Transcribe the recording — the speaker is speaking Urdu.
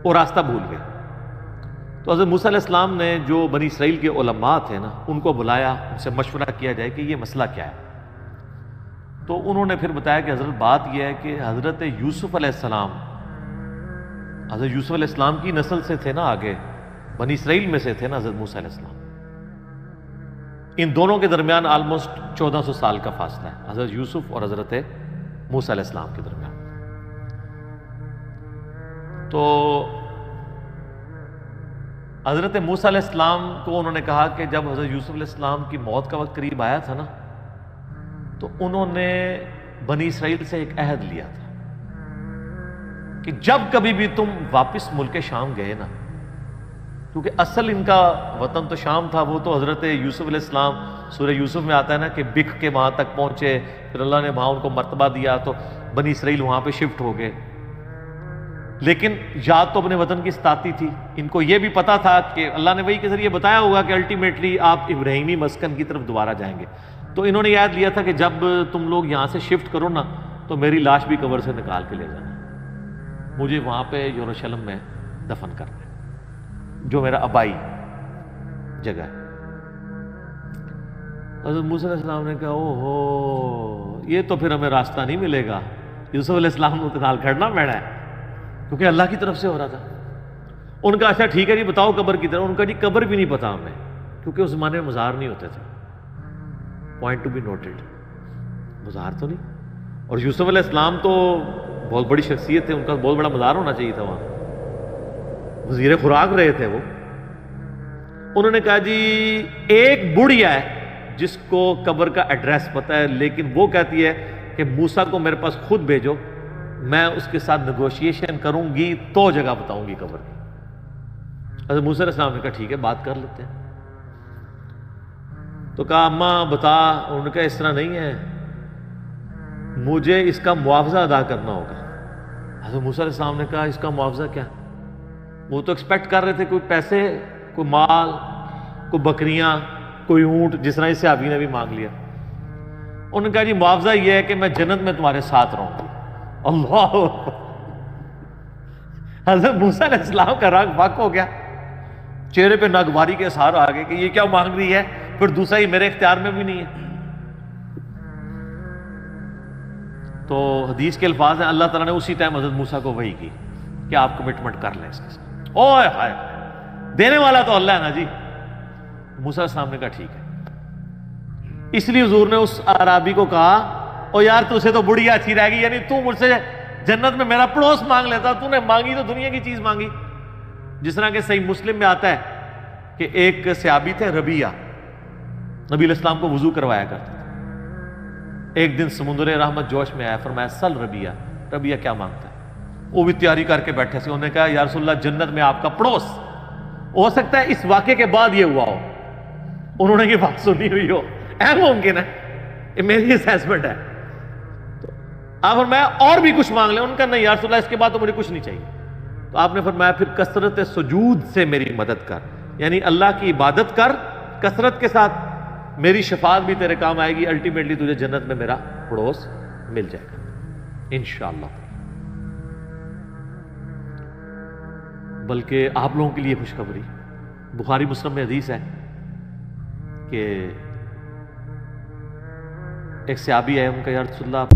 وہ راستہ بھول گئے. تو حضرت موسیٰ علیہ السلام نے جو بنی اسرائیل کے علماء تھے نا ان کو بلایا، ان سے مشورہ کیا جائے کہ یہ مسئلہ کیا ہے. تو انہوں نے پھر بتایا کہ حضرت بات یہ ہے کہ حضرت یوسف علیہ السلام حضرت یوسف علیہ السلام کی نسل سے تھے نا، آگے بنی اسرائیل میں سے تھے نا حضرت موسیٰ علیہ السلام. ان دونوں کے درمیان آلموسٹ 1400 سال کا فاصلہ ہے، حضرت یوسف اور حضرت موسیٰ علیہ السلام کے درمیان. تو حضرت موسیٰ علیہ السلام کو انہوں نے کہا کہ جب حضرت یوسف علیہ السلام کی موت کا وقت قریب آیا تھا نا، تو انہوں نے بنی اسرائیل سے ایک عہد لیا تھا کہ جب کبھی بھی تم واپس ملک شام گئے نا، کیونکہ اصل ان کا وطن تو شام تھا، وہ تو حضرت یوسف علیہ السلام سورہ یوسف میں آتا ہے نا کہ بکھ کے وہاں تک پہنچے، پھر اللہ نے وہاں ان کو مرتبہ دیا تو بنی اسرائیل وہاں پہ شفٹ ہو گئے. لیکن یاد تو اپنے وطن کی ستاتی تھی. ان کو یہ بھی پتا تھا کہ اللہ نے وحی کے ذریعے بتایا ہوگا کہ الٹیمیٹلی آپ ابراہیمی مسکن کی طرف دوبارہ جائیں گے. تو انہوں نے یاد لیا تھا کہ جب تم لوگ یہاں سے شفٹ کرو نا تو میری لاش بھی قبر سے نکال کے لے جانا، مجھے وہاں پہ یروشلم میں دفن کرنا ہے، جو میرا آبائی جگہ ہے. حضرت موسیٰ علیہ السلام نے کہا او ہو، یہ تو پھر ہمیں راستہ نہیں ملے گا. یوسف علیہ السلام کو نال کھڑنا پڑا ہے کیونکہ اللہ کی طرف سے ہو رہا تھا. ان کا اچھا ٹھیک ہے جی بتاؤ قبر کی طرف. ان کا جی قبر بھی نہیں پتا ہمیں، کیونکہ اس زمانے میں مزار نہیں ہوتے تھے. پوائنٹ ٹو بی نوٹڈ، مزار تو نہیں. اور یوسف علیہ السلام تو بہت بڑی شخصیت ہے، ان کا بہت بڑا مزار ہونا چاہیے تھا وہاں، وزیر خوراک رہے تھے وہ. انہوں نے کہا جی ایک بڑھیا ہے جس کو قبر کا ایڈریس پتا ہے، لیکن وہ کہتی ہے کہ موسیٰ کو میرے پاس خود بھیجو، میں اس کے ساتھ نیگوشیشن کروں گی تو جگہ بتاؤں گی قبر کی. حضرت موسیٰ علیہ السلام نے کہا ٹھیک ہے بات کر لیتے ہیں. تو کہا اماں بتا. انہوں نے کہا اس طرح نہیں ہے، مجھے اس کا معاوضہ ادا کرنا ہوگا. حضرت موسیٰ علیہ السلام نے کہا اس کا معاوضہ کیا؟ وہ تو ایکسپیکٹ کر رہے تھے کوئی پیسے، کوئی مال، کوئی بکریاں، کوئی اونٹ، جس طرح اس صحابی نے بھی مانگ لیا. انہوں نے کہا جی معاوضہ یہ ہے کہ میں جنت میں تمہارے ساتھ رہوں گی. اللہ! حضرت موسیٰ علیہ السلام کا رنگ فاق ہو گیا، چہرے پہ ناگواری کے اثار آ گئے کہ یہ کیا مانگ رہی ہے، پھر دوسرا ہی میرے اختیار میں بھی نہیں ہے. تو حدیث کے الفاظ ہیں اللہ تعالیٰ نے اسی ٹائم حضرت موسیٰ کو وحی کی کہ آپ کمٹمنٹ کر لیں اس کے ساتھ. اوہ ہائے، دینے والا تو اللہ ہے نا جی. موسیٰ علیہ السلام نے کہا ٹھیک ہے. اس لیے حضور نے اس اعرابی کو کہا او یار تجھے تو بڑھیا اچھی رہ گئی، یعنی تو مجھ سے جنت میں میرا پڑوس مانگ لیتا، تو نے مانگی تو دنیا کی چیز مانگی. جس طرح کہ صحیح مسلم میں آتا ہے کہ ایک صحابی تھے ربیہ، نبی علیہ السلام کو وضو کروایا کرتے تھے. ایک دن سمندر رحمت جوش میں آیا، فرمایا سل ربیہ، ربیہ کیا مانگتا ہے؟ وہ بھی تیاری کر کے بیٹھے سے. انہوں نے کہا یا رسول اللہ جنت میں آپ کا پڑوس. ہو سکتا ہے اس واقعے کے بعد یہ ہوا ہو، انہوں نے یہ بات سنی ہوئی ہو، اہم ممکن ہے، یہ میری اسیسمنٹ ہے. تو آپ فرمایا اور بھی کچھ مانگ لیں. ان کا نہیں یا رسول اللہ اس کے بعد تو مجھے کچھ نہیں چاہیے. تو آپ نے فرمایا پھر کثرت سجود سے میری مدد کر، یعنی اللہ کی عبادت کر کثرت کے ساتھ، میری شفاعت بھی تیرے کام آئے گی، الٹیمیٹلی تجھے جنت میں میرا پڑوس مل جائے گا انشاءاللہ. بلکہ آپ لوگوں کے لیے خوشخبری، بخاری مسلم میں حدیث ہے کہ ایک صحابی ہے، ان کا یا رسول اللہ